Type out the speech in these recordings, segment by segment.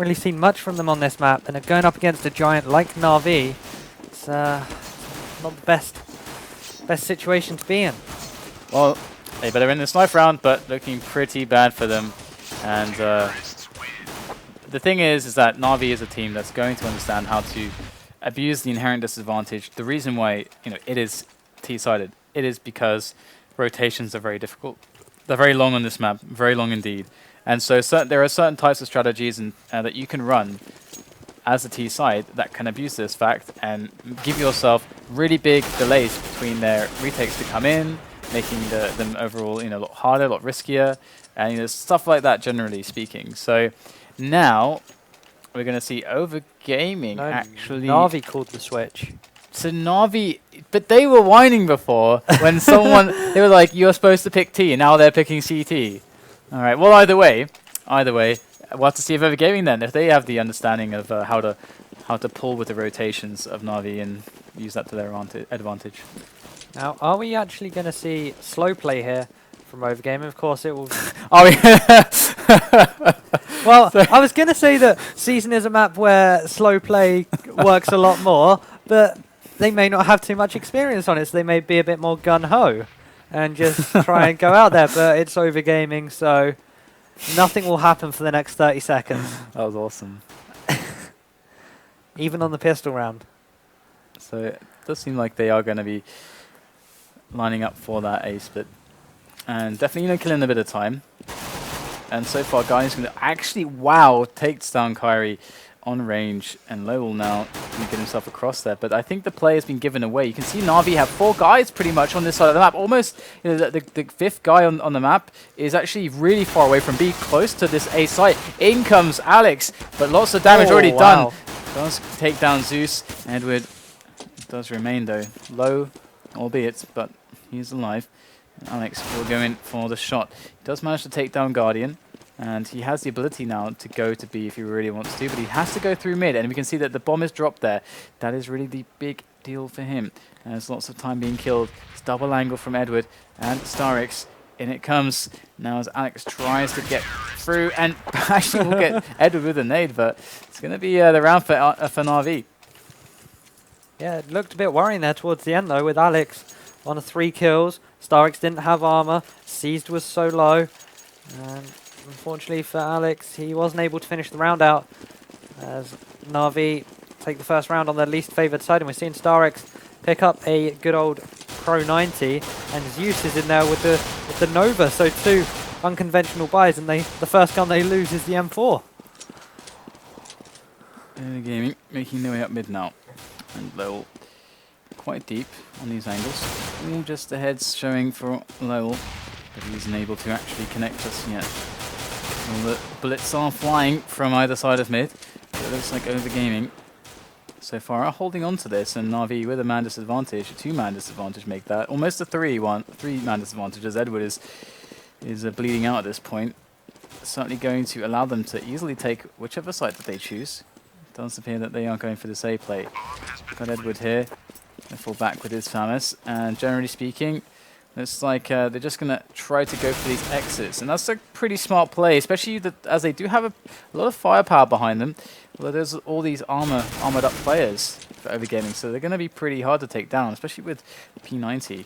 really seen much from them on this map, and going up against a giant like NaVi, it's not the best situation to be in. Well, they better win this knife round, but looking pretty bad for them. And the thing is that NaVi is a team that's going to understand how to abuse the inherent disadvantage. The reason why it is T-sided, it is because rotations are very difficult. They're very long on this map, very long indeed. And so there are certain types of strategies that you can run as a T side that can abuse this fact and give yourself really big delays between their retakes to come in, making them overall a lot harder, a lot riskier, and stuff like that generally speaking. So now we're going to see OverGaming actually... NaVi called the switch. So NaVi, but they were whining before when they were like, you're supposed to pick T, and now they're picking CT. All right, well, either way, we'll have to see if OverGaming then, if they have the understanding of how to pull with the rotations of NaVi and use that to their advantage. Now, are we actually going to see slow play here from OverGaming? Of course, it will. Are we? Well, I was going to say that Season is a map where slow play works a lot more, but they may not have too much experience on it, so they may be a bit more gun-ho and just try and go out there, but it's OverGaming, so nothing will happen for the next 30 seconds. That was awesome. Even on the pistol round. So it does seem like they are going to be lining up for that ace, but and definitely killing a bit of time. And so far, Guardian's going to actually, takes down Kyrie on range, and Lowell now can get himself across there. But I think the play has been given away. You can see NaVi have 4 guys pretty much on this side of the map. Almost, the 5th guy on the map is actually really far away from B, close to this A site. In comes Alex, but lots of damage already done. Does take down Zeus. Edward does remain though low, albeit, but he's alive. And Alex will go in for the shot. He does manage to take down Guardian. And he has the ability now to go to B if he really wants to, but he has to go through mid, and we can see that the bomb is dropped there. That is really the big deal for him. And there's lots of time being killed. It's double angle from Edward and StarX. In it comes now as Alex tries to get through, and actually will get Edward with a nade, but it's going to be the round for NaVi. Yeah, it looked a bit worrying there towards the end though, with Alex on 3 kills. StarX didn't have armor. Seized was so low. And unfortunately for Alex, he wasn't able to finish the round out as NaVi take the first round on their least favoured side, and we're seeing StarX pick up a good old Pro 90, and Zeus is in there with the Nova, so 2 unconventional buys, and the first gun they lose is the M4. Gaming making their way up mid now, and Lowell quite deep on these angles. All just the heads showing for Lowell, but he isn't able to actually connect us yet. All the bullets are flying from either side of mid, but it looks like OverGaming so far are holding on to this, and NaVi with a man disadvantage, a 2-man disadvantage make that. Almost a 3-man disadvantage as Edward is bleeding out at this point. Certainly going to allow them to easily take whichever side that they choose. It does appear that they are going for this A play. Got Edward here, they fall back with his Famas, and generally speaking, it's like they're just going to try to go for these exits. And that's a pretty smart play, especially as they do have a lot of firepower behind them. Well, there's all these armored up players for OverGaming, so they're going to be pretty hard to take down, especially with P90.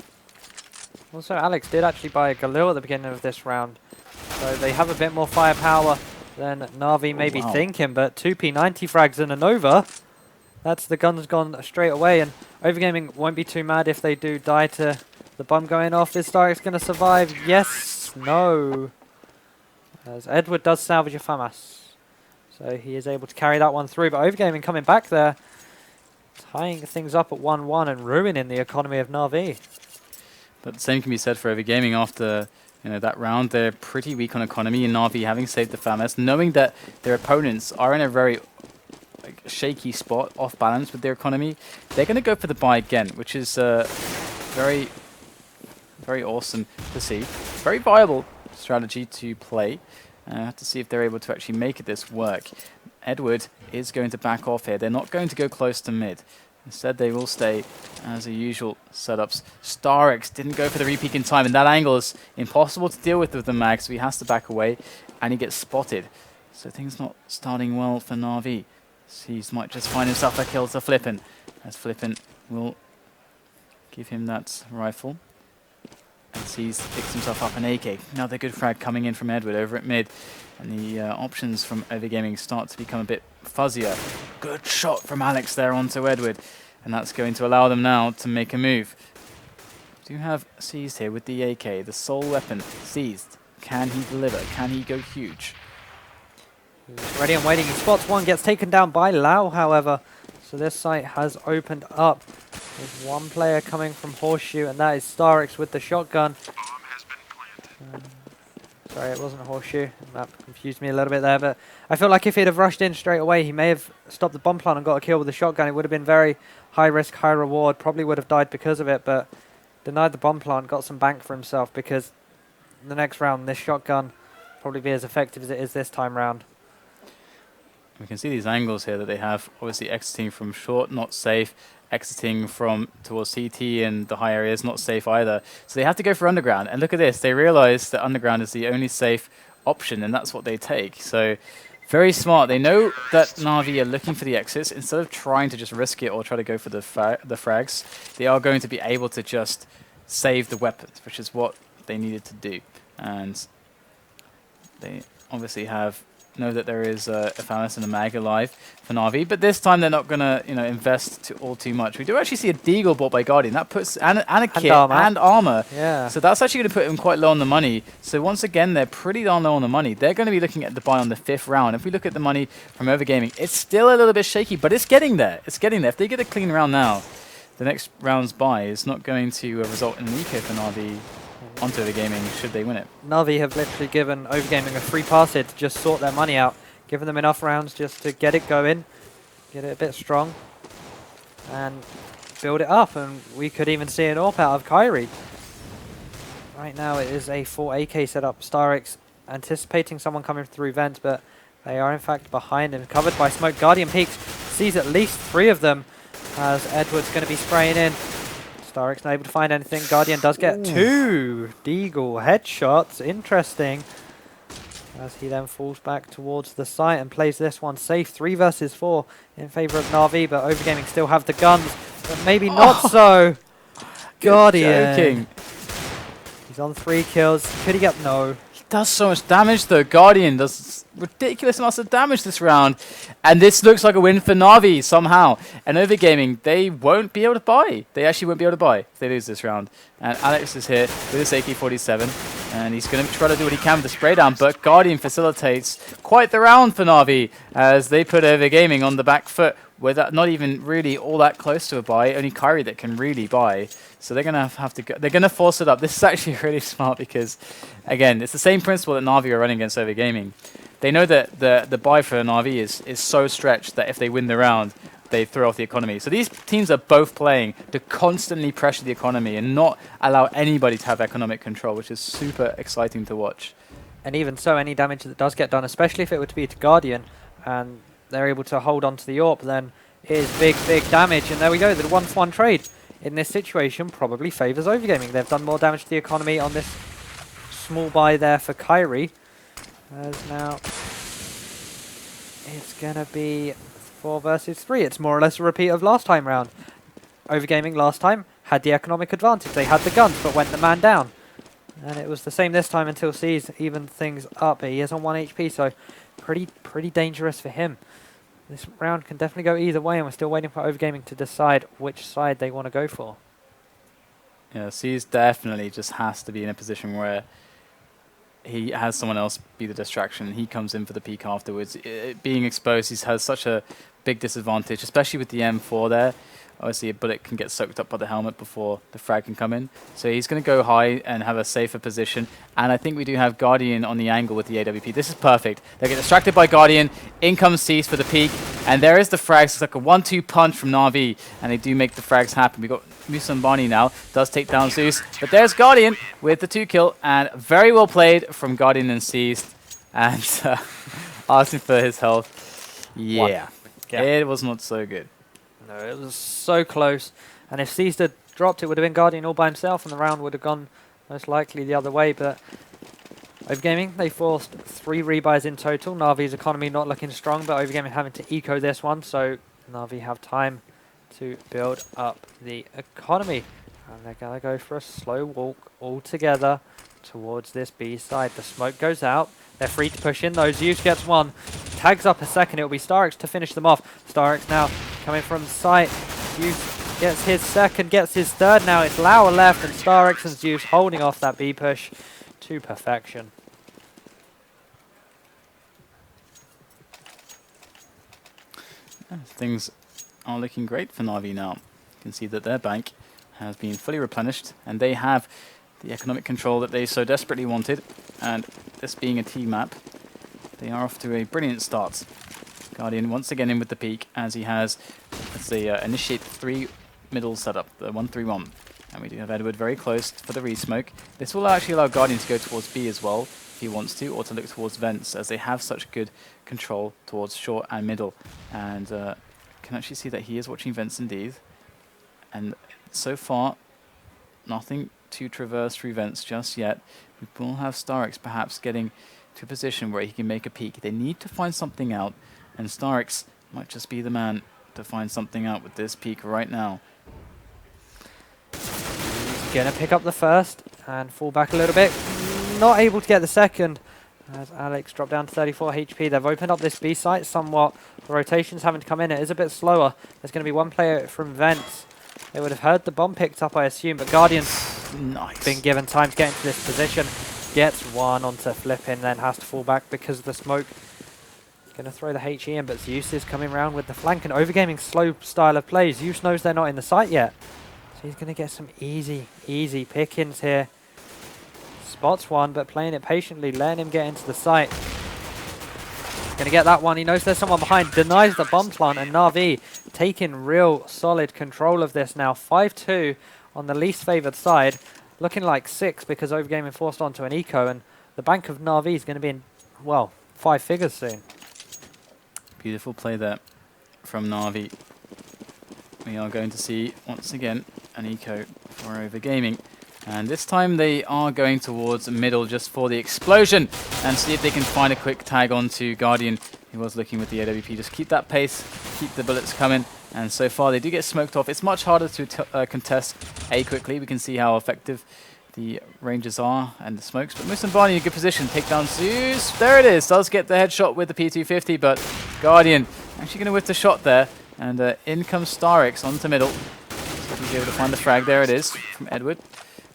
Also, Alex did actually buy a Galil at the beginning of this round. So they have a bit more firepower than NaVi may be thinking, but 2 P90 frags and a Nova. That's the gun's gone straight away, and OverGaming won't be too mad if they do die to the bomb going off. Is StarX going to survive? Yes. No. As Edward does salvage a FAMAS. So he is able to carry that one through. But OverGaming coming back there, tying things up at 1-1 and ruining the economy of NaVi. But the same can be said for OverGaming after that round. They're pretty weak on economy, and NaVi having saved the FAMAS, knowing that their opponents are in a very shaky spot, off balance with their economy, they're going to go for the buy again, which is very, very awesome to see. Very viable strategy to play. Have to see if they're able to actually make this work. Edward is going to back off here. They're not going to go close to mid. Instead, they will stay as the usual setups. StarX didn't go for the repeat in time, and that angle is impossible to deal with the mag, so he has to back away, and he gets spotted. So things not starting well for NaVi. Seized might just find himself a kill to Flippin, as Flippin will give him that rifle. And Seized picks himself up an AK. Another good frag coming in from Edward over at mid. And the options from OverGaming start to become a bit fuzzier. Good shot from Alex there onto Edward. And that's going to allow them now to make a move. Do have Seized here with the AK, the sole weapon. Seized. Can he deliver? Can he go huge? He's ready and waiting. He spots one, gets taken down by Lau, however. So this site has opened up. There's one player coming from Horseshoe, and that is StarX with the shotgun. Sorry, it wasn't Horseshoe. That confused me a little bit there, but I feel like if he'd have rushed in straight away, he may have stopped the bomb plant and got a kill with the shotgun. It would have been very high risk, high reward. Probably would have died because of it, but denied the bomb plant, got some bank for himself, because the next round, this shotgun probably be as effective as it is this time round. We can see these angles here that they have. Obviously exiting from short, not safe. Exiting from towards CT and the high area is not safe either. So they have to go for underground. And look at this. They realize that underground is the only safe option, and that's what they take. So very smart. They know that NaVi are looking for the exits. Instead of trying to just risk it or try to go for the frags, they are going to be able to just save the weapons, which is what they needed to do. And they obviously know that there is a Phalanx and a Mag alive for NaVi, but this time they're not going to invest too much. We do actually see a Deagle bought by Guardian. That puts and a kit and armor. Yeah. So that's actually going to put him quite low on the money. So once again, they're pretty darn low on the money. They're going to be looking at the buy on the 5th round. If we look at the money from OverGaming, it's still a little bit shaky, but it's getting there. It's getting there. If they get a clean round now, the next round's buy is not going to result in an eco for NaVi onto OverGaming should they win it. NaVi have literally given OverGaming a free pass here to just sort their money out, giving them enough rounds just to get it going, get it a bit strong, and build it up. And we could even see an AWP out of Kyrie. Right now it is a full AK setup. StarX anticipating someone coming through vent, but they are in fact behind him, covered by smoke. Guardian peeks, sees at least 3 of them as Edward's going to be spraying in. StarX not able to find anything. Guardian does get 2 Deagle headshots. Interesting. As he then falls back towards the site and plays this one safe. 3 versus 4 in favor of NaVi, but OverGaming still have the guns, but maybe not so. Guardian. Joking. He's on 3 kills. Could he get no? He does so much damage though. Guardian does ridiculous amounts of damage this round. And this looks like a win for NaVi somehow. And OverGaming, they won't be able to buy. They actually won't be able to buy if they lose this round. And Alex is here with his AK-47. And he's going to try to do what he can with the spray down. But Guardian facilitates quite the round for NaVi as they put OverGaming on the back foot with not even really all that close to a buy. Only Kyrie that can really buy. So they're going to have to go. They're going to force it up. This is actually really smart because, again, it's the same principle that NaVi are running against OverGaming. They know that the buy for NaVi is so stretched that if they win the round, they throw off the economy. So these teams are both playing to constantly pressure the economy and not allow anybody to have economic control, which is super exciting to watch. And even so, any damage that does get done, especially if it were to be to Guardian, and they're able to hold on to the AWP, then it is big, big damage. And there we go, the 1-for-1 trade in this situation probably favours OverGaming. They've done more damage to the economy on this small buy there for Kyrie. As now it's going to be 4 versus 3. It's more or less a repeat of last time round. OverGaming last time had the economic advantage. They had the guns, but went the man down. And it was the same this time until C's evened things up. He is on 1 HP, so pretty dangerous for him. This round can definitely go either way, and we're still waiting for OverGaming to decide which side they want to go for. Yeah, C's definitely just has to be in a position where he has someone else be the distraction. He comes in for the peak afterwards. Being exposed, he has such a big disadvantage, especially with the M4 there. Obviously, a bullet can get soaked up by the helmet before the frag can come in. So he's going to go high and have a safer position. And I think we do have Guardian on the angle with the AWP. This is perfect. They get distracted by Guardian. In comes Cease for the peak. And there is the frags. It's like a 1-2 punch from NaVi. And they do make the frags happen. We've got Musambani now. Does take down Zeus. But there's Guardian with the 2 kill. And very well played from Guardian and Seized. And asking for his health. Yeah. It was not so good. No, it was so close. And if Seized had dropped, it would have been Guardian all by himself, and the round would have gone most likely the other way. But OverGaming, they forced 3 rebuys in total. NaVi's economy not looking strong, but OverGaming having to eco this one, so NaVi have time to build up the economy. And they're going to go for a slow walk all together towards this B side. The smoke goes out. They're free to push in though. Zeus gets one. Tags up a second. It'll be StarX to finish them off. StarX now coming from the site. Zeus gets his second, gets his third now. It's Lauer left and StarX and Zeus holding off that B push to perfection. Things are looking great for NaVi now. You can see that their bank has been fully replenished and they have the economic control that they so desperately wanted. And this being a team map, they are off to a brilliant start. Guardian once again in with the peak as he has, let's say, initiate 3 middle setup, the 1-3-1. And we do have Edward very close for the re-smoke. This will actually allow Guardian to go towards B as well, if he wants to, or to look towards vents, as they have such good control towards short and middle. And can actually see that he is watching vents indeed. And so far, nothing to traverse through vents just yet. We will have StarX perhaps getting to a position where he can make a peek. They need to find something out, and StarX might just be the man to find something out with this peek right now. He's going to pick up the first and fall back a little bit. Not able to get the second as Alex dropped down to 34 HP. They've opened up this B site somewhat. The rotation's having to come in. It is a bit slower. There's going to be one player from vents. They would have heard the bomb picked up, I assume, but Guardian's been given time to get into this position. Gets one onto Flippin, then has to fall back because of the smoke. Going to throw the HE in, but Zeus is coming around with the flank and OverGaming slow style of play. Zeus knows they're not in the site yet. So he's going to get some easy pickings here. Spots one, but playing it patiently, letting him get into the site. Going to get that one. He knows there's someone behind. Denies the bomb plant, and NaVi taking real solid control of this now. 5-2 on the least favoured side. Looking like 6 because OverGaming forced onto an eco, and the bank of NaVi is going to be in, well, 5 figures soon. Beautiful play there from NaVi. We are going to see, once again, an eco for OverGaming. And this time they are going towards middle just for the explosion and see if they can find a quick tag onto Guardian. He was looking with the AWP. Just keep that pace, keep the bullets coming. And so far they do get smoked off. It's much harder to contest A quickly. We can see how effective the ranges are and the smokes. But Musambani in a good position. Take down Zeus. There it is. Does get the headshot with the P250, but Guardian actually going to whiff the shot there. And in comes StarX onto middle. So he's able to find the frag. There it is from Edward.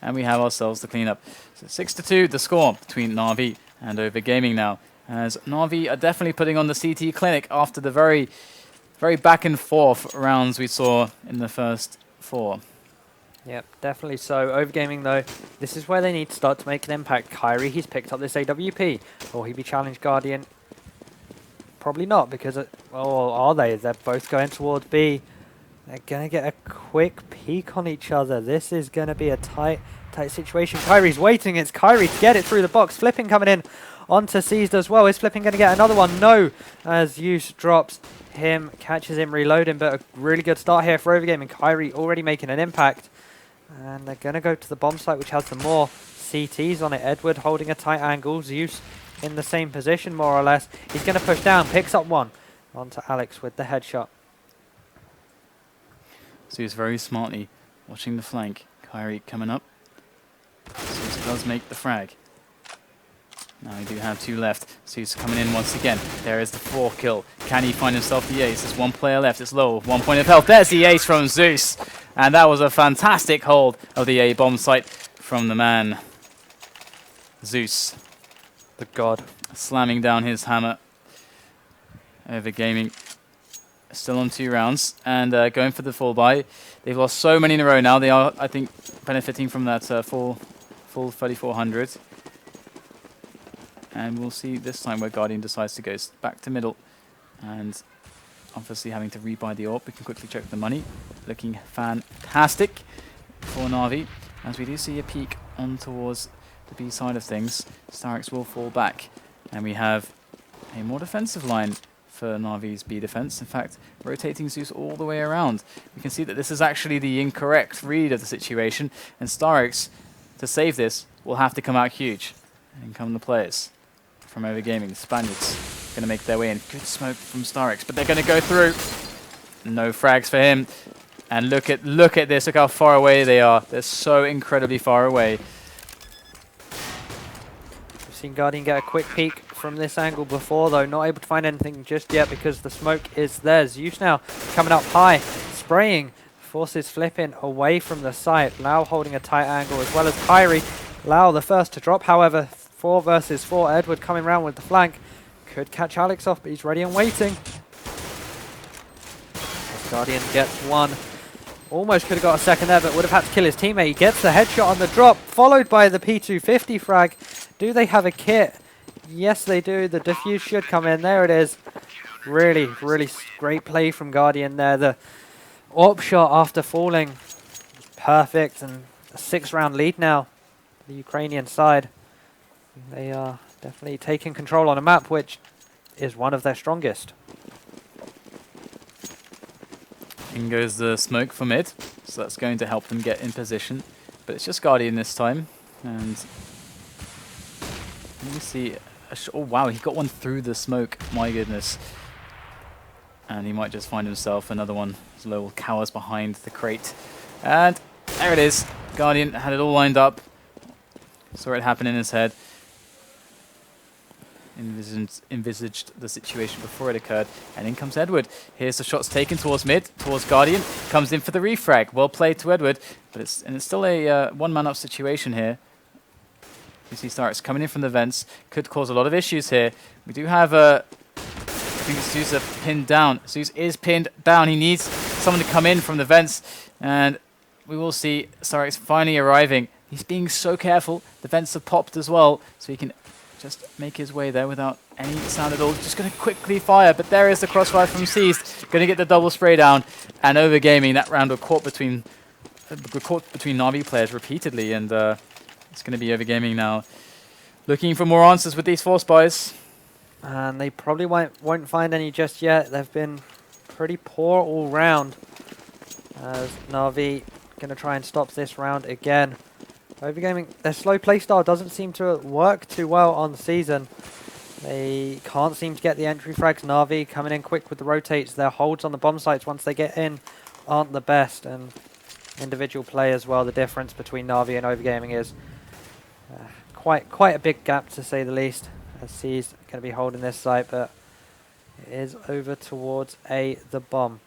And we have ourselves the cleanup. So 6-2, the score between NaVi and OverGaming now. As NaVi are definitely putting on the CT clinic after the very back and forth rounds we saw in the first 4. Yep, definitely so. OverGaming, though, this is where they need to start to make an impact. Kyrie, he's picked up this AWP. Will he be challenged Guardian? Probably not, because, well, are they? They're both going towards B. They're going to get a quick peek on each other. This is going to be a tight situation. Kyrie's waiting. It's Kyrie to get it through the box. Flipping coming in onto Seized as well. Is Flipping going to get another one? No, as Zeus drops him, catches him reloading, but a really good start here for OverGaming. Kyrie already making an impact. And they're going to go to the bomb site, which has some more CTs on it. Edward holding a tight angle. Zeus in the same position, more or less. He's going to push down, picks up one onto Alex with the headshot. Zeus very smartly watching the flank. Kyrie coming up. Zeus does make the frag. Now we do have 2 left. Zeus coming in once again. There is the 4th kill. Can he find himself the ace? There's 1 player left. It's low. 1 point of health. There's the ace from Zeus. And that was a fantastic hold of the A bomb site from the man, Zeus. The god. Slamming down his hammer. OverGaming still on 2 rounds and going for the full buy. They've lost so many in a row now. They are, I think, benefiting from that full 3,400. And we'll see this time where Guardian decides to go back to middle. And obviously having to rebuy the AWP. We can quickly check the money. Looking fantastic for NaVi. As we do see a peek on towards the B side of things. StarX will fall back. And we have a more defensive line for NaVi's B defense. In fact, rotating Zeus all the way around. We can see that this is actually the incorrect read of the situation. And StarX, to save this, will have to come out huge. In come the players from OverGaming. The Spaniards going to make their way in. Good smoke from StarX, but they're going to go through. No frags for him. And look at this. Look how far away they are. They're so incredibly far away. We've seen Guardian get a quick peek from this angle before, though. Not able to find anything just yet because the smoke is there. Zeus now coming up high, spraying. Forces flipping away from the site. Lau holding a tight angle as well as Kyrie. Lau the first to drop, however. 4 versus 4. Edward coming round with the flank. Could catch Alex off, but he's ready and waiting. As Guardian gets one. Almost could have got a second there, but would have had to kill his teammate. He gets the headshot on the drop, followed by the P250 frag. Do they have a kit? Yes, they do. The defuse should come in. There it is. Really, really great play from Guardian there. The AWP shot after falling. Perfect, and a 6-round lead now. The Ukrainian side. They are definitely taking control on a map which is one of their strongest. In goes the smoke for mid, so that's going to help them get in position. But it's just Guardian this time, and let me see. Oh wow, he got one through the smoke. My goodness. And he might just find himself another one. His little cowers behind the crate, and there it is. Guardian had it all lined up. Saw it happen in his head. Envisaged the situation before it occurred, and in comes Edward. Here's the shots taken towards mid, towards Guardian. Comes in for the refrag. Well played to Edward, but it's still a one-man-up situation here. You see StarX coming in from the vents. Could cause a lot of issues here. We do have I think Zeus is pinned down. Zeus is pinned down. He needs someone to come in from the vents, and we will see StarX finally arriving. He's being so careful. The vents have popped as well, so he can just make his way there without any sound at all. Just going to quickly fire, but there is the crossfire from Seized. Going to get the double spray down, and OverGaming. That round were caught between NaVi players repeatedly, and it's going to be OverGaming now, looking for more answers with these force buys. And they probably won't find any just yet. They've been pretty poor all round. As NaVi going to try and stop this round again. OverGaming, their slow playstyle doesn't seem to work too well on the season. They can't seem to get the entry frags. NaVi coming in quick with the rotates. Their holds on the bomb sites once they get in aren't the best. And individual play as well. The difference between NaVi and OverGaming is quite a big gap, to say the least. As C's going to be holding this site, but it is over towards the bomb.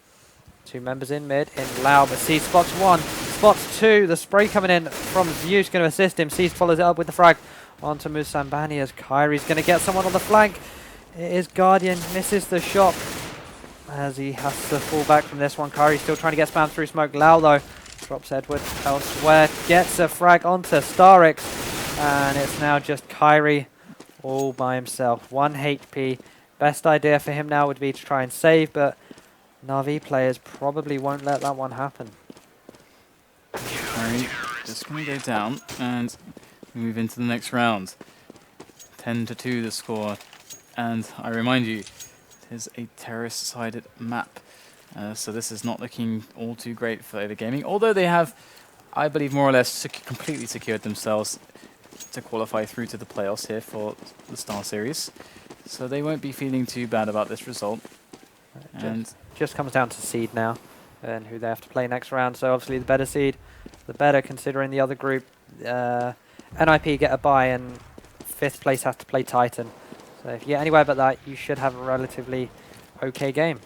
2 members in mid, in Lau, but C spots 1, spots 2. The spray coming in from Zeus going to assist him. C follows it up with the frag onto Musambani as Kyrie's going to get someone on the flank. It is Guardian, misses the shot as he has to fall back from this one. Kyrie still trying to get spammed through smoke. Lau though drops Edward elsewhere, gets a frag onto StarX, and it's now just Kyrie all by himself. 1 HP. Best idea for him now would be to try and save, but NaVi players probably won't let that one happen. Kyrie just going to go down and move into the next round. 10-2 the score, and I remind you, it is a terrorist-sided map, so this is not looking all too great for OverGaming, although they have, I believe, more or less completely secured themselves to qualify through to the playoffs here for the StarSeries, so they won't be feeling too bad about this result. And just comes down to seed now and who they have to play next round. So obviously the better seed, the better, considering the other group. NIP get a bye and 5th place has to play Titan. So if you get anywhere but that, you should have a relatively okay game.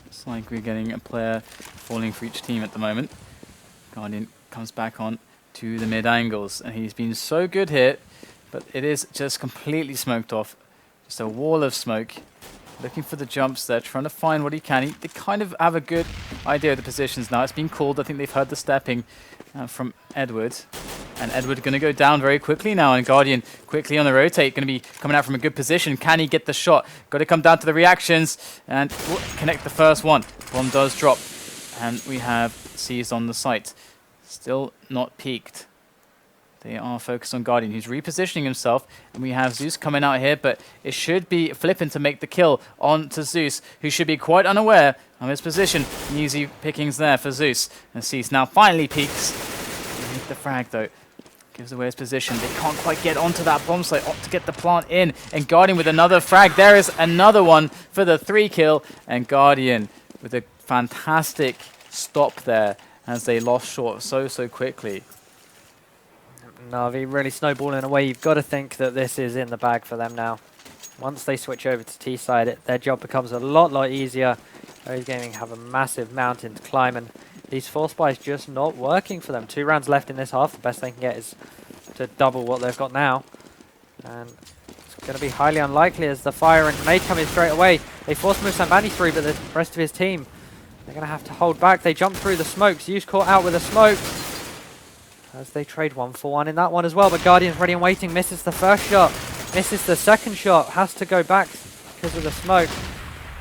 It's like we're getting a player falling for each team at the moment. Guardian comes back on to the mid angles, and he's been so good here, but it is just completely smoked off. Just a wall of smoke. Looking for the jumps there, trying to find what he can. They kind of have a good idea of the positions now. It's been called. I think they've heard the stepping from Edward. And Edward going to go down very quickly now. And Guardian quickly on the rotate, going to be coming out from a good position. Can he get the shot? Got to come down to the reactions and connect the first one. Bomb does drop. And we have Seized on the site. Still not peaked. They are focused on Guardian, who's repositioning himself, and we have Zeus coming out here, but it should be flipping to make the kill on to Zeus, who should be quite unaware of his position. Easy pickings there for Zeus, and Zeus now finally peaks. Hit the frag though. Gives away his position. They can't quite get onto that bomb site to get the plant in. And Guardian with another frag. There is another one for the 3 kill. And Guardian with a fantastic stop there as they lost short so quickly. NaVi really snowballing away. You've got to think that this is in the bag for them now. Once they switch over to T-side, their job becomes a lot easier. OverGaming have a massive mountain to climb, and these Force Buys just not working for them. 2 rounds left in this half. The best they can get is to double what they've got now. And it's going to be highly unlikely as the fire and grenade come in straight away. They force Musambani through, but the rest of his team, they're going to have to hold back. They jump through the smoke. Zeus caught out with a smoke as they trade 1-for-1 in that one as well. But Guardian's ready and waiting. Misses the first shot. Misses the second shot. Has to go back because of the smoke.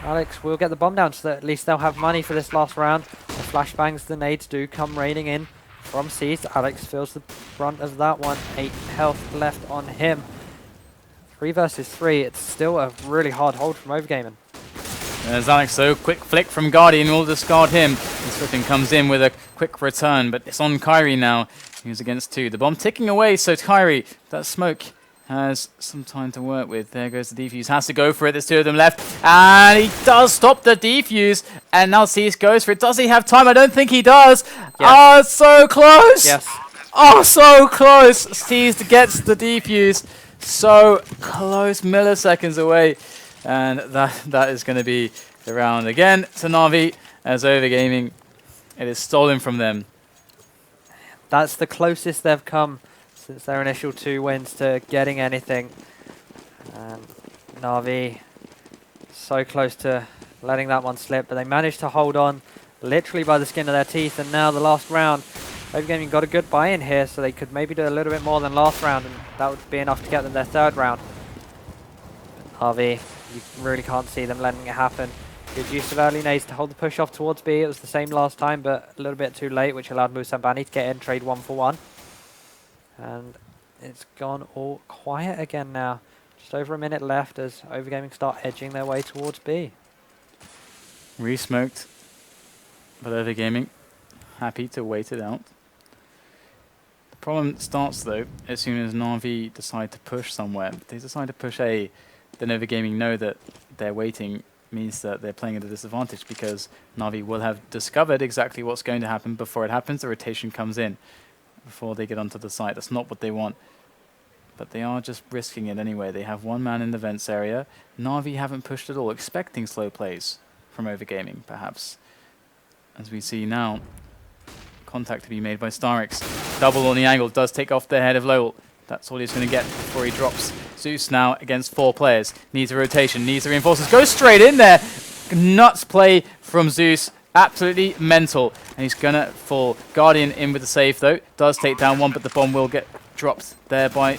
Alex will get the bomb down so that at least they'll have money for this last round. The flashbangs, the nades do come raining in from Seas. Alex feels the brunt of that one. 8 health left on him. 3 versus 3. It's still a really hard hold from OverGaming. There's Alex though. Quick flick from Guardian will discard him. And Swiftling comes in with a quick return, but it's on Kyrie now. He's against 2. The bomb ticking away, so Kyrie, that smoke has some time to work with. There goes the defuse. Has to go for it. There's 2 of them left. And he does stop the defuse. And now Cease goes for it. Does he have time? I don't think he does. Oh, so close. Yes. Oh, so close. Cease gets the defuse. So close. Milliseconds away. And that is going to be the round again to NaVi as OverGaming. It is stolen from them. That's the closest they've come since their initial 2 wins to getting anything. NaVi so close to letting that one slip, but they managed to hold on literally by the skin of their teeth. And now the last round, OverGaming got a good buy-in here, so they could maybe do a little bit more than last round, and that would be enough to get them their 3rd round. NaVi, you really can't see them letting it happen. Good use of early nades to hold the push off towards B. It was the same last time, but a little bit too late, which allowed Musambani to get in, trade 1-for-1. And it's gone all quiet again now. Just over a minute left as OverGaming start edging their way towards B. Re-smoked, but OverGaming happy to wait it out. The problem starts though as soon as NaVi decide to push somewhere. If they decide to push A, then OverGaming know that they're waiting means that they're playing at a disadvantage because NaVi will have discovered exactly what's going to happen before it happens. The rotation comes in before they get onto the site. That's not what they want. But they are just risking it anyway. They have 1 man in the vents area. NaVi haven't pushed at all, expecting slow plays from OverGaming, perhaps. As we see now, contact to be made by StarX. Double on the angle, does take off the head of Lowell. That's all he's going to get before he drops. Zeus now against 4 players. Needs a rotation, needs the reinforcements. Goes straight in there. Nuts play from Zeus. Absolutely mental. And he's going to fall. Guardian in with the save though. Does take down 1, but the bomb will get dropped there by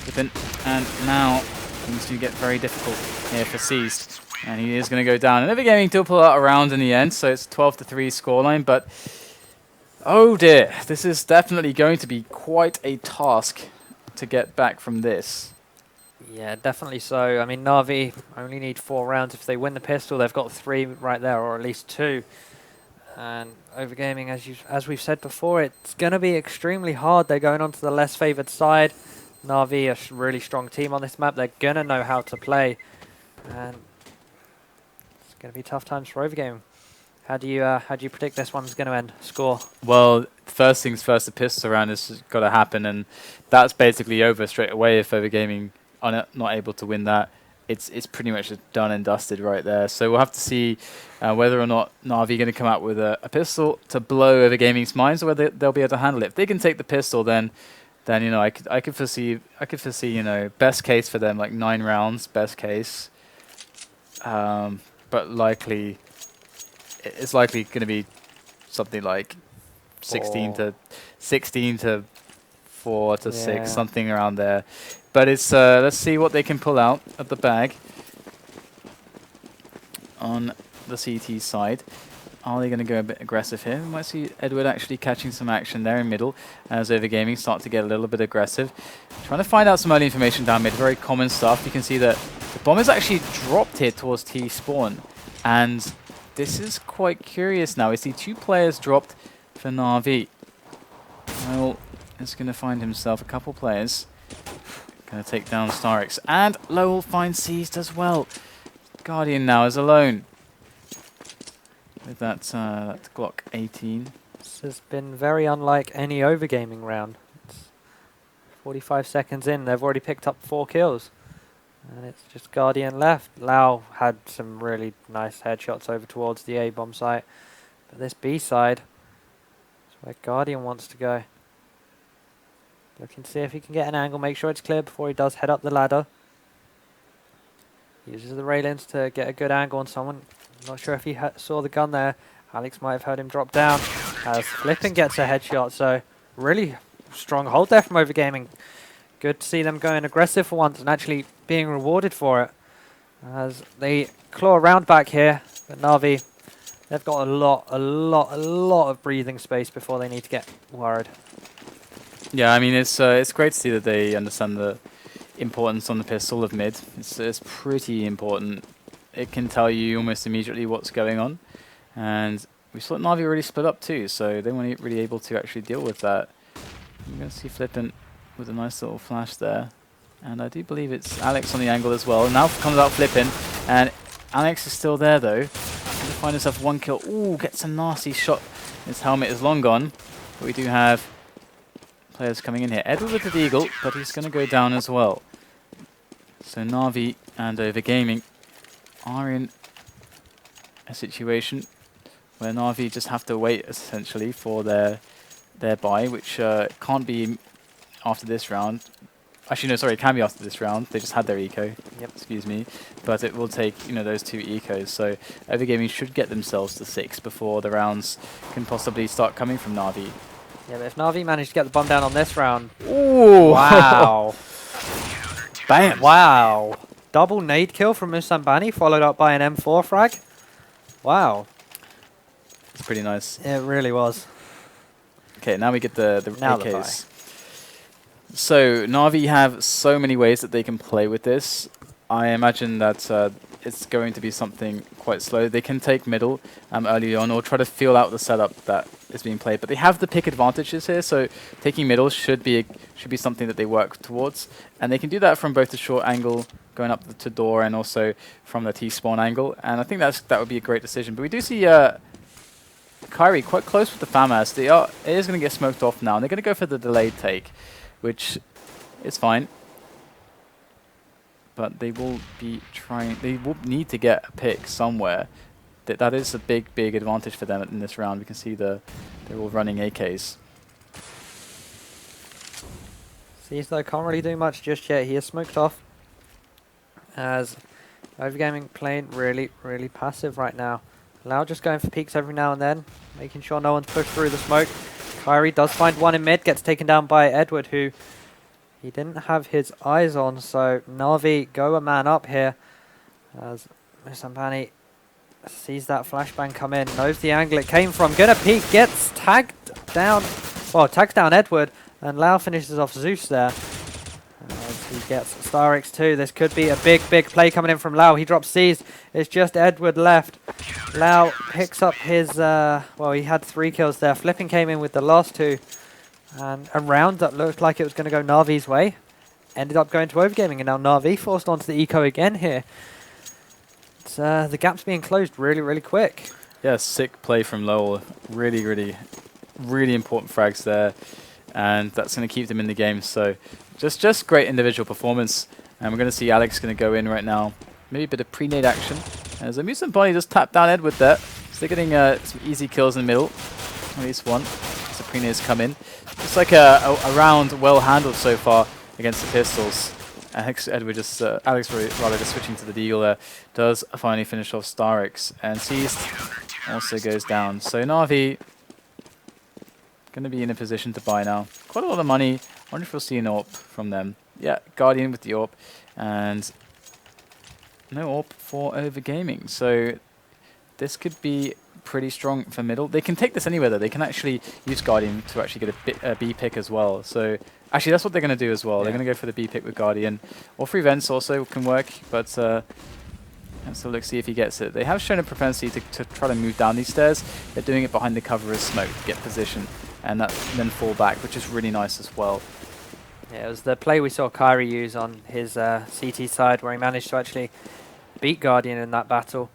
Pippin. And now things do get very difficult here for Seized. And he is going to go down. And OverGaming do pull out a round in the end. So it's 12-3 scoreline. But oh dear. This is definitely going to be quite a task to get back from this. Yeah, definitely so. I mean, NaVi only need 4 rounds. If they win the pistol, they've got 3 right there, or at least 2. And OverGaming, as we've said before, it's going to be extremely hard. They're going on to the less favoured side. NaVi, a really strong team on this map. They're going to know how to play. And it's going to be tough times for OverGaming. How do you predict this one's going to end? Score? Well, first things first, the pistol round has got to happen, and that's basically over straight away if OverGaming are not able to win that. It's pretty much done and dusted right there. So we'll have to see whether or not NaVi going to come out with a pistol to blow OverGaming's minds, or whether they'll be able to handle it. If they can take the pistol, then you know I could foresee you know best case for them like 9 rounds, best case, but likely. It's likely going to be something like 16 to 4 to 6, something around there. But it's let's see what they can pull out of the bag on the CT side. Are they going to go a bit aggressive here? We might see Edward actually catching some action there in middle as OverGaming start to get a little bit aggressive. Trying to find out some early information down mid, very common stuff. You can see that the bomb is actually dropped here towards T spawn, and this is quite curious now. We see 2 players dropped for NaVi. Well, is going to find himself a couple players. Going to take down StarX. And Lowell finds seized as well. Guardian now is alone. With that, that Glock 18. This has been very unlike any OverGaming round. It's 45 seconds in, they've already picked up 4 kills. And it's just Guardian left. Lau had some really nice headshots over towards the A-bomb site. But this B side is where Guardian wants to go. Looking to see if he can get an angle, make sure it's clear before he does head up the ladder. Uses the railings to get a good angle on someone. Not sure if he saw the gun there. Alex might have heard him drop down as Flippin gets a headshot. So really strong hold there from OverGaming. Good to see them going aggressive for once and actually being rewarded for it. As they claw around back here. But NaVi, they've got a lot of breathing space before they need to get worried. Yeah, I mean, it's great to see that they understand the importance on the pistol of mid. It's pretty important. It can tell you almost immediately what's going on. And we saw that NaVi already split up too, so they weren't really able to actually deal with that. You're going to see Flippin with a nice little flash there. And I do believe it's Alex on the angle as well. Now comes out Flippin, and Alex is still there though. Going to find himself 1 kill. Ooh, gets a nasty shot. His helmet is long gone. But we do have players coming in here. Edward with the Deagle, but he's going to go down as well. So NaVi and OverGaming are in a situation where NaVi just have to wait essentially for their buy, which can't be after this round. Actually, no, sorry, it can be after this round. They just had their eco. Yep. Excuse me. But it will take, those 2 ecos. So OverGaming should get themselves to 6 before the rounds can possibly start coming from NaVi. Yeah, but if NaVi managed to get the bomb down on this round. Ooh! Wow. Bam! Wow. Double nade kill from Musambani, followed up by an M4 frag. Wow. It's pretty nice. It really was. Okay, now we get the Now AKs. So NaVi have so many ways that they can play with this. I imagine that it's going to be something quite slow. They can take middle early on or try to feel out the setup that is being played. But they have the pick advantages here, so taking middle should be something that they work towards. And they can do that from both the short angle going up to door and also from the T-spawn angle. And I think that would be a great decision. But we do see Kyrie quite close with the FAMAS. It is going to get smoked off now, and they're going to go for the delayed take, which is fine. But they will be trying. They will need to get a pick somewhere. That is a big advantage for them in this round. We can see they're all running AKs. Sees though can't really do much just yet. He is smoked off. As OverGaming playing really passive right now. Lau just going for peeks every now and then, making sure no one's pushed through the smoke. Kyrie does find one in mid, gets taken down by Edward, who he didn't have his eyes on. So NaVi go a man up here as Musambani sees that flashbang come in, knows the angle it came from, gonna peek, gets tagged down, well, tags down Edward, and Lau finishes off Zeus there. As he gets StarX too. This could be a big play coming in from Lau. He drops C's. It's just Edward left. Lau picks up his, well, he had 3 kills there. Flippin came in with the last 2. And a round that looked like it was going to go NaVi's way ended up going to OverGaming. And now NaVi forced onto the eco again here. It's, the gap's being closed really quick. Yeah, sick play from Lowell. Really important frags there. And that's going to keep them in the game. So just great individual performance. And we're going to see Alex going to go in right now. Maybe a bit of pre-nade action. As Musambani just tapped down Edward there. So they're getting some easy kills in the middle. At least one. So pre-nades come in. It's like a round well handled so far against the pistols. Alex rather just switching to the Deagle there. Does finally finish off StarX. And Seized also goes down. So NaVi going to be in a position to buy now. Quite a lot of money. I wonder if we'll see an AWP from them. Yeah, Guardian with the AWP. And no AWP for OverGaming. So this could be pretty strong for middle. They can take this anywhere though. They can actually use Guardian to actually get a B pick as well. So actually that's what they're going to do as well. Yeah. They're going to go for the B pick with Guardian. Or free vents also can work. But let's look, see if he gets it. They have shown a propensity to try to move down these stairs. They're doing it behind the cover of smoke to get position. and then fall back, which is really nice as well. Yeah, it was the play we saw Kyrie use on his CT side where he managed to actually beat Guardian in that battle.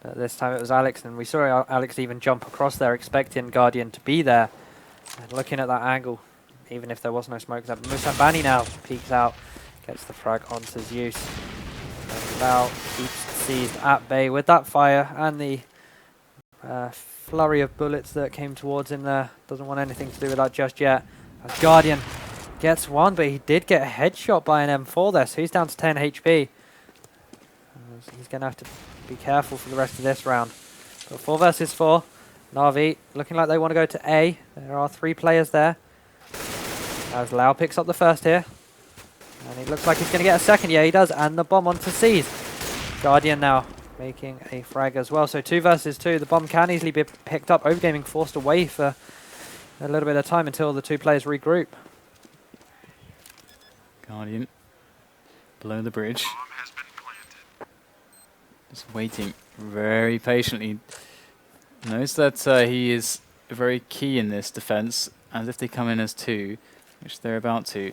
But this time it was Alex, and we saw Alex even jump across there expecting Guardian to be there. And looking at that angle, even if there was no smoke, that Musambani now peeks out, gets the frag onto Zeus. And now keeps seized at bay with that fire and the flurry of bullets that came towards him there. Doesn't want anything to do with that just yet. As Guardian gets one, but he did get a headshot by an M4 there, so he's down to 10 HP. He's going to have to be careful for the rest of this round. But 4 versus 4. NaVi looking like they want to go to A. There are 3 players there. As Lau picks up the first here. And it looks like he's going to get a second. Yeah, he does. And the bomb onto C's. Guardian now making a frag as well. So 2 versus 2. The bomb can easily be picked up. OverGaming forced away for a little bit of time until the 2 players regroup. Guardian below the bridge. Just waiting very patiently. Knows that he is very key in this defense, and if they come in as 2, which they're about to,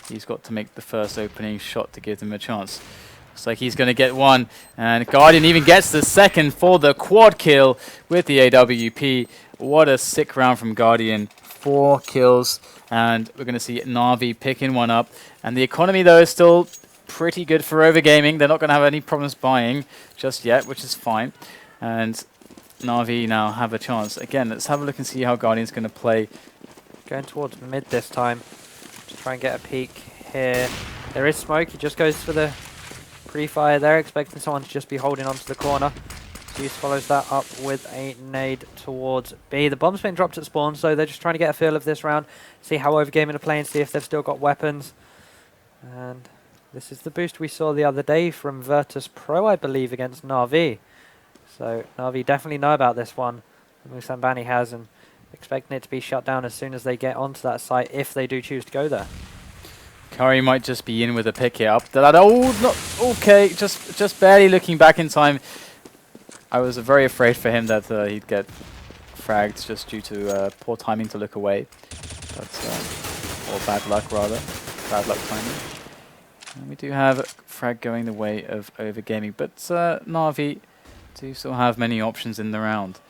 he's got to make the first opening shot to give them a chance. Looks like he's going to get 1, and Guardian even gets the second for the quad kill with the AWP. What a sick round from Guardian. 4 kills, and we're going to see NaVi picking 1 up. And the economy, though, is still pretty good for OverGaming. They're not going to have any problems buying just yet, which is fine. And NaVi now have a chance. Again, let's have a look and see how Guardian's going to play. Going towards mid this time. Just try and get a peek here. There is smoke. He just goes for the pre-fire there, expecting someone to just be holding onto the corner. Zeus follows that up with a nade towards B. The bomb's been dropped at spawn, so they're just trying to get a feel of this round, see how OverGaming are playing, see if they've still got weapons. And this is the boost we saw the other day from Virtus Pro, I believe, against NaVi. So NaVi definitely know about this one. Musambani has, and expecting it to be shut down as soon as they get onto that site, if they do choose to go there. Curry might just be in with a pick here up. Oh, not okay. Just barely looking back in time. I was very afraid for him that he'd get fragged just due to poor timing to look away, or bad luck rather, bad luck timing. And we do have frag going the way of OverGaming, but NaVi do still have many options in the round.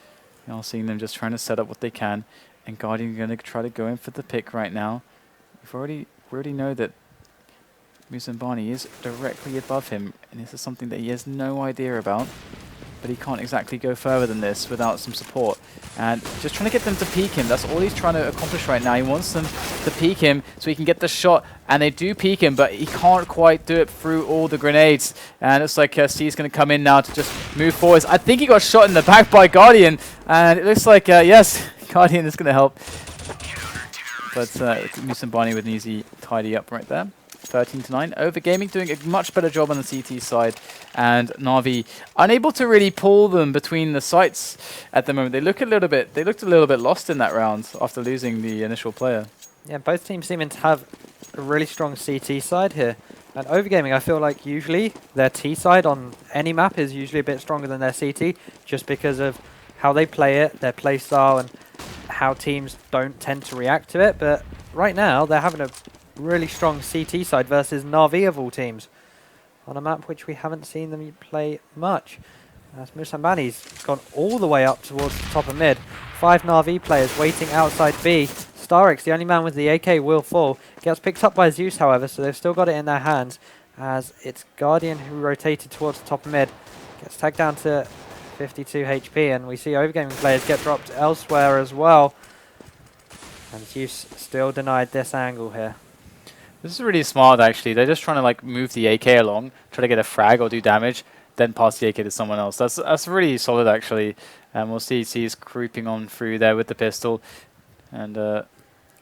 You are seeing them just trying to set up what they can, and Guardian are going to try to go in for the pick right now. We already know that Musambani is directly above him, and this is something that he has no idea about. But he can't exactly go further than this without some support. And just trying to get them to peek him. That's all he's trying to accomplish right now. He wants them to peek him so he can get the shot. And they do peek him, but he can't quite do it through all the grenades. And it's like C's going to come in now to just move forwards. I think he got shot in the back by Guardian. And it looks like, yes, Guardian is going to help. But Musambani with an easy tidy up right there. 13-9. OverGaming doing a much better job on the CT side, and NaVi unable to really pull them between the sites at the moment. They looked a little bit lost in that round after losing the initial player. Yeah, both teams seeming to have a really strong CT side here. And OverGaming, I feel like usually their T side on any map is usually a bit stronger than their CT, just because of how they play it, their play style, and how teams don't tend to react to it. But right now, they're having a really strong CT side versus NaVi of all teams on a map which we haven't seen them play much. As Musambani's gone all the way up towards the top of mid. 5 NaVi players waiting outside B. StarX, the only man with the AK, will fall. Gets picked up by Zeus, however, so they've still got it in their hands, as it's Guardian who rotated towards the top of mid. Gets tagged down to 52 HP, and we see OverGaming players get dropped elsewhere as well. And Zeus still denied this angle here. This is really smart, actually. They're just trying to like move the AK along, try to get a frag or do damage, then pass the AK to someone else. That's really solid, actually. And we'll see C's creeping on through there with the pistol. And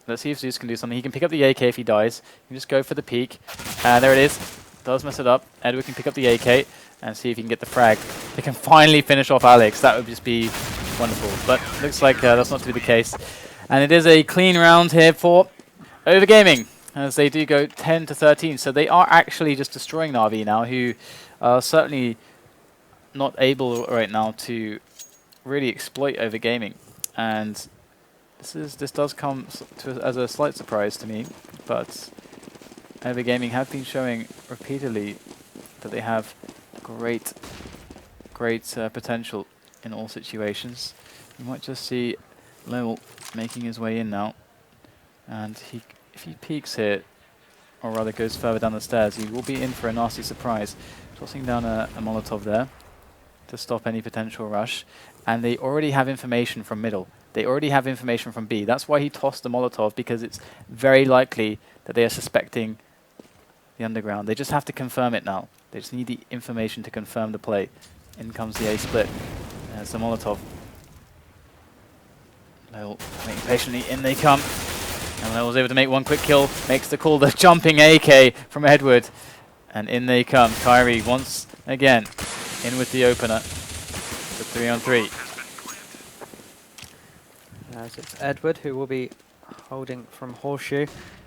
let's see if Zeus can do something. He can pick up the AK if he dies. He can just go for the peek. And there it is. Does mess it up. Edward can pick up the AK and see if he can get the frag. They can finally finish off Alex. That would just be wonderful. But looks like that's not to be the case. And it is a clean round here for OverGaming, as they do go 10-13. So they are actually just destroying NaVi now, who are certainly not able right now to really exploit OverGaming. And This does come as a slight surprise to me, but OverGaming have been showing repeatedly that they have great potential in all situations. You might just see Lowell making his way in now, and if he peeks here, or rather goes further down the stairs, he will be in for a nasty surprise. Tossing down a Molotov there to stop any potential rush, and they already have information from middle. They already have information from B. That's why he tossed the Molotov, because it's very likely that they are suspecting the underground. They just have to confirm it now. They just need the information to confirm the play. In comes the A split. There's the Molotov. Lowell waiting patiently. In they come. And Lowell's able to make one quick kill. Makes the call. The jumping AK from Edward. And in they come. Kyrie once again in with the opener. The 3-on-3. As it's Edward who will be holding from Horseshoe.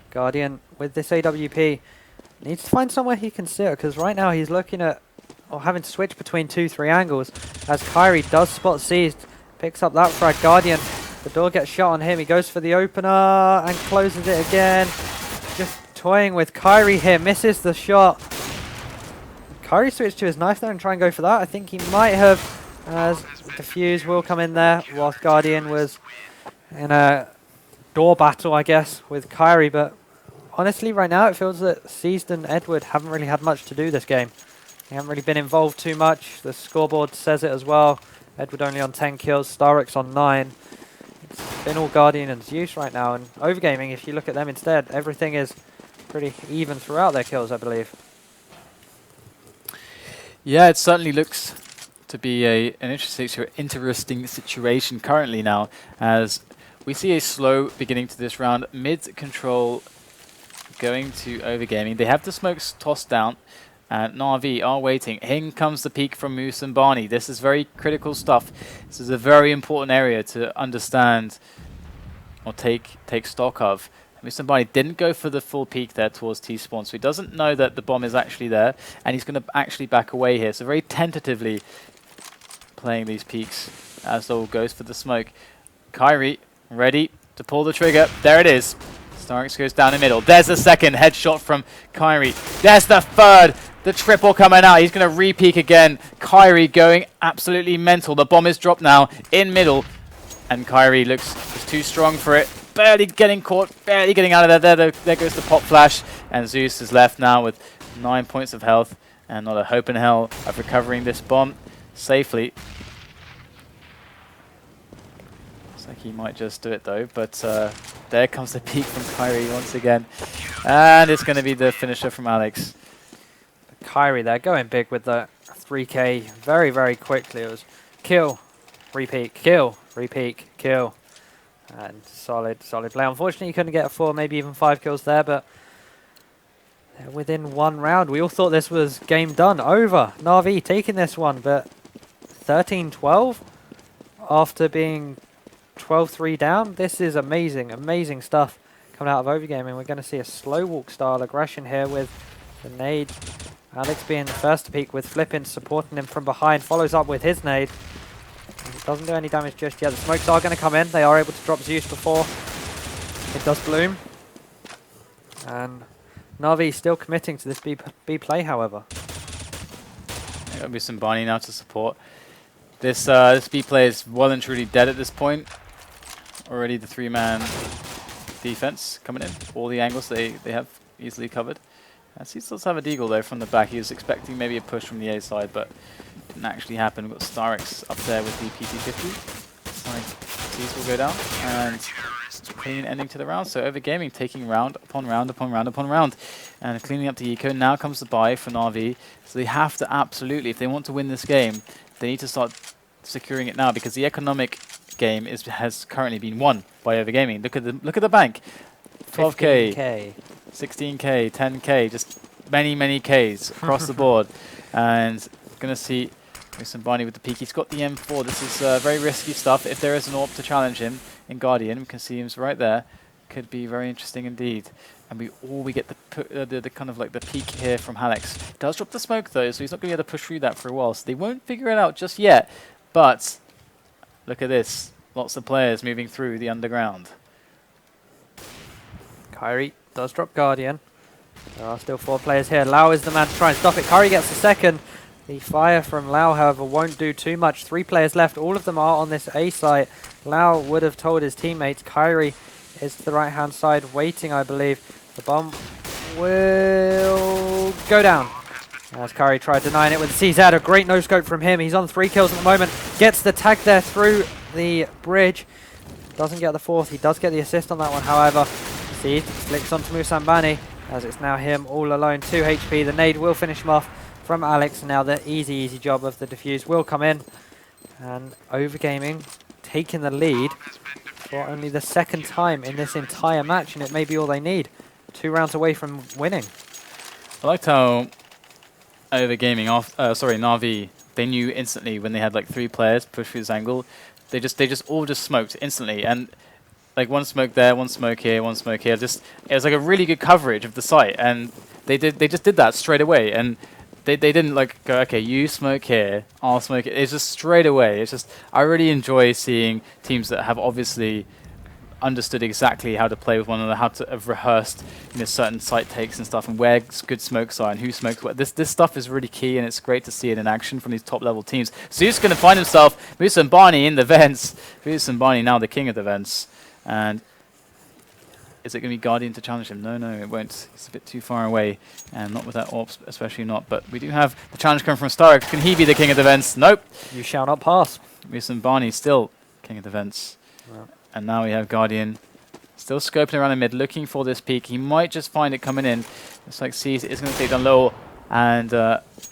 Guardian with this AWP needs to find somewhere he can sit, because right now he's looking at, or having to switch between 2-3 angles, as Kyrie does spot seized, picks up that frag. Guardian, the door gets shot on him, he goes for the opener and closes it again. Just toying with Kyrie here, misses the shot. Kyrie switched to his knife there and try and go for that. I think he might have, as Defuse will come in there, whilst Guardian was in a door battle, I guess, with Kyrie. But honestly, right now it feels that Seized and Edward haven't really had much to do this game. They haven't really been involved too much. The scoreboard says it as well. Edward only on 10 kills, StarX on 9. It's been all Guardian and Zeus right now. And OverGaming, if you look at them instead, everything is pretty even throughout their kills, I believe. Yeah, it certainly looks to be an interesting situation currently now, as we see a slow beginning to this round. Mid control going to OverGaming. They have the smokes tossed down, and NaVi are waiting. In comes the peek from Moose and Barney. This is very critical stuff. This is a very important area to understand or take stock of. Moose and Barney didn't go for the full peek there towards T-spawn, so he doesn't know that the bomb is actually there, and he's going to actually back away here. So very tentatively playing these peeks as Lowell goes for the smoke. Kyrie ready to pull the trigger. There it is. StarX goes down the middle. There's the second headshot from Kyrie. There's the third. The triple coming out. He's going to re-peek again. Kyrie going absolutely mental. The bomb is dropped now in middle, and Kyrie looks too strong for it. Barely getting caught. Barely getting out of there. There goes the pop flash, and Zeus is left now with 9 points of health and not a hope in hell of recovering this bomb safely. Looks like he might just do it though, but there comes the peek from Kyrie once again, and it's going to be the finisher from Alex. Kyrie there going big with the 3K very, very quickly. It was kill, repeat, kill, repeat, kill, and solid play. Unfortunately, you couldn't get a 4, maybe even 5 kills there, but within one round, we all thought this was game done, over. NaVi taking this one, but 13-12 after being 12-3 down. This is amazing, amazing stuff coming out of OverGaming. We're going to see a slow walk style aggression here with the nade. Alex being the first to peek with Flippin supporting him from behind, follows up with his nade. It doesn't do any damage just yet. The smokes are going to come in. They are able to drop Zeus before it does bloom. And NaVi still committing to this B play, however. There'll be some Barney now to support. This B play is well and truly dead at this point. Already the 3-man defense coming in. All the angles they have easily covered. He still have a deagle though from the back. He was expecting maybe a push from the A side, but didn't actually happen. We've got StarX up there with the PT-50. These will go down, and clean ending to the round. So OverGaming taking round upon round upon round upon round, and cleaning up the eco. Now comes the buy for NaVi. So they have to absolutely, if they want to win this game, they need to start securing it now, because the economic game has currently been won by OverGaming. Look at the bank. 12K. 15K. 16K, 10K, just many Ks across the board. And going to see Barney with the peek. He's got the M4. This is very risky stuff. If there is an AWP to challenge him in Guardian, we can see him right there. Could be very interesting indeed. And we get the kind of like the peek here from Alex. Does drop the smoke though, so he's not going to be able to push through that for a while. So they won't figure it out just yet. But look at this. Lots of players moving through the underground. Kyrie does drop Guardian. There are still 4 players here. Lau is the man to try and stop it. Kyrie gets the second. The fire from Lau, however, won't do too much. 3 players left. All of them are on this A site. Lau would have told his teammates. Kyrie is to the right-hand side, waiting, I believe. The bomb will go down. As Kyrie tried denying it with the CZ. A great no-scope from him. He's on 3 kills at the moment. Gets the tag there through the bridge. Doesn't get the 4th. He does get the assist on that one, however. See, flicks onto Musambani, as it's now him all alone, 2 HP. The nade will finish him off from Alex. Now the easy job of the defuse will come in. And OverGaming taking the lead for only the 2nd time in this entire match, and it may be all they need. 2 rounds away from winning. I liked how OverGaming, NaVi, they knew instantly when they had like 3 players push through this angle. They just all smoked instantly, and like 1 smoke there, 1 smoke here, 1 smoke here. It was like a really good coverage of the site, and they just did that straight away. And they didn't like go, okay, you smoke here, I'll smoke it. It's just straight away. It's just, I really enjoy seeing teams that have obviously understood exactly how to play with one another, how to have rehearsed, you know, certain site takes and stuff, and where good smokes are and who smokes what. This stuff is really key, and it's great to see it in action from these top level teams. So he's going to find himself Musambani in the vents. Musambani now the king of the vents. And is it going to be Guardian to challenge him? No, it won't. He's a bit too far away, and not with that AWP, especially not. But we do have the challenge coming from Starx. Can he be the king of the vents? Nope. You shall not pass. Musambani still king of the vents. Wow. And now we have Guardian still scoping around the mid, looking for this peak. He might just find it coming in. Looks like C's is going to take down low. And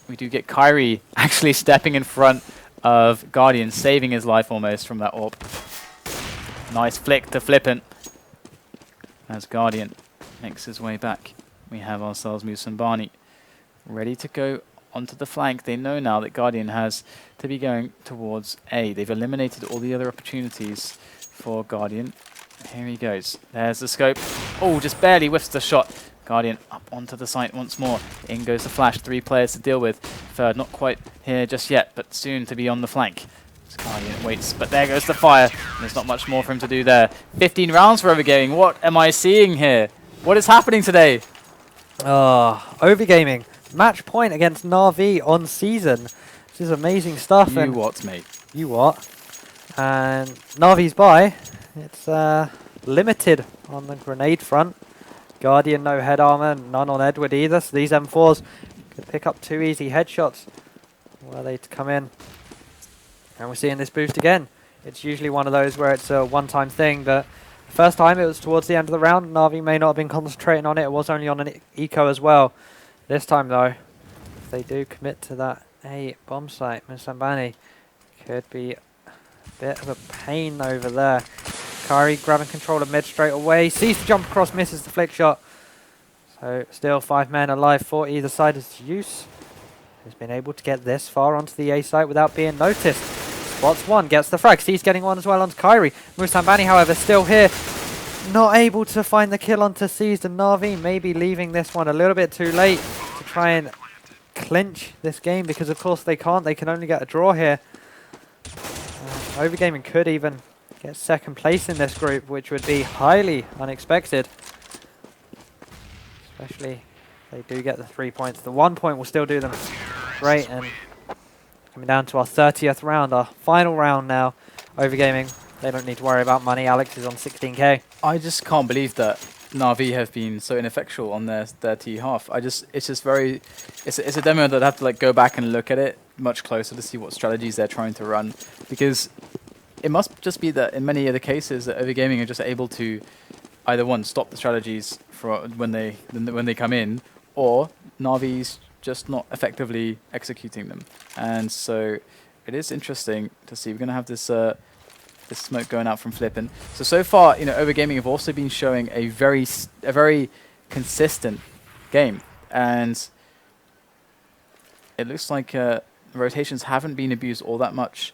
we do get Kyrie actually stepping in front of Guardian, saving his life almost from that AWP. Nice flick to Flippant as Guardian makes his way back. We have ourselves Musambani ready to go onto the flank. They know now that Guardian has to be going towards A. They've eliminated all the other opportunities for Guardian. Here he goes. There's the scope. Oh, just barely whiffs the shot. Guardian up onto the site once more. In goes the flash. 3 players to deal with. Third not quite here just yet, but soon to be on the flank. Guardian waits, but there goes the fire. There's not much more for him to do there. 15 rounds for OverGaming. What am I seeing here? What is happening today? OverGaming. Match point against NaVi on season. This is amazing stuff. You what, mate? You what? And NaVi's buy. It's limited on the grenade front. Guardian no head armor, none on Edward either. So these M4s could pick up 2 easy headshots were they to come in. And we're seeing this boost again. It's usually one of those where it's a one-time thing, but the first time it was towards the end of the round. NaVi may not have been concentrating on it. It was only on an eco as well. This time, though, if they do commit to that A bomb site, Musambani could be a bit of a pain over there. Kyrie grabbing control of mid straight away. Sees the jump across, misses the flick shot. So still 5 men alive for either side as Use has been able to get this far onto the A site without being noticed. Spots 1, gets the frag. He's getting 1 as well onto Kyrie. Musambani, however, still here. Not able to find the kill onto Seized, and NaVi maybe leaving this one a little bit too late to try and clinch this game, because of course they can't. They can only get a draw here. OverGaming could even get 2nd place in this group, which would be highly unexpected. Especially if they do get the 3 points. The 1 point will still do them great. And coming down to our 30th round, our final round now. OverGaming, they don't need to worry about money. Alex is on 16k. I just can't believe that NaVi have been so ineffectual on their T half. It's a demo that I have to like go back and look at it much closer to see what strategies they're trying to run, because it must just be that in many other cases that OverGaming are just able to either one, stop the strategies for when they come in, or NaVi's just not effectively executing them. And so it is interesting to see. We're going to have this this smoke going out from Flippin. So far, you know, OverGaming have also been showing a very consistent game, and it looks like rotations haven't been abused all that much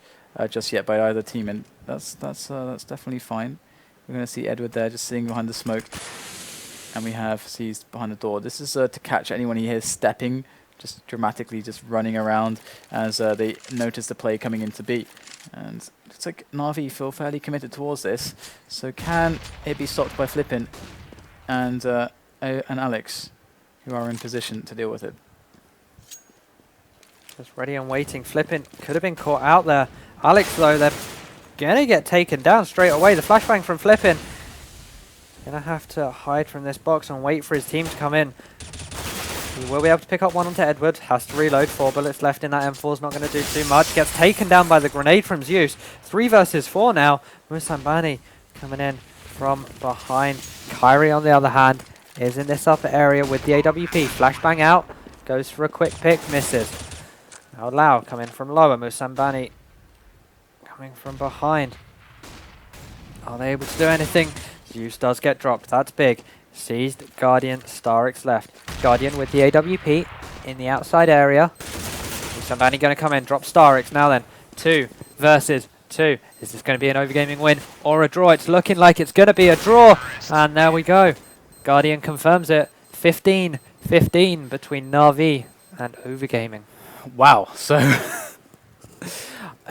just yet by either team, and that's definitely fine. We're going to see Edward there just sitting behind the smoke, and we have Seized behind the door. This is to catch anyone he hears stepping just dramatically just running around as they notice the play coming into B. And looks like NaVi feel fairly committed towards this. So can it be stopped by Flippin and Alex, who are in position to deal with it? Just ready and waiting. Flippin could have been caught out there. Alex, though, they're going to get taken down straight away. The flashbang from Flippin. Going to have to hide from this box and wait for his team to come in. He will be able to pick up one onto Edward. Has to reload. 4 bullets left in that M4. Is not going to do too much. Gets taken down by the grenade from Zeus. 3 versus 4 now. Musambani coming in from behind. Kyrie, on the other hand, is in this upper area with the AWP. Flashbang out. Goes for a quick pick. Misses. Now Lau coming from lower. Musambani coming from behind. Are they able to do anything? Zeus does get dropped. That's big. Seized Guardian. StarX left. Guardian with the AWP in the outside area. Musambani going to come in. Drop StarX now then. 2 versus 2. Is this going to be an OverGaming win or a draw? It's looking like it's going to be a draw. And there we go. Guardian confirms it. 15-15 between NaVi and OverGaming. Wow. So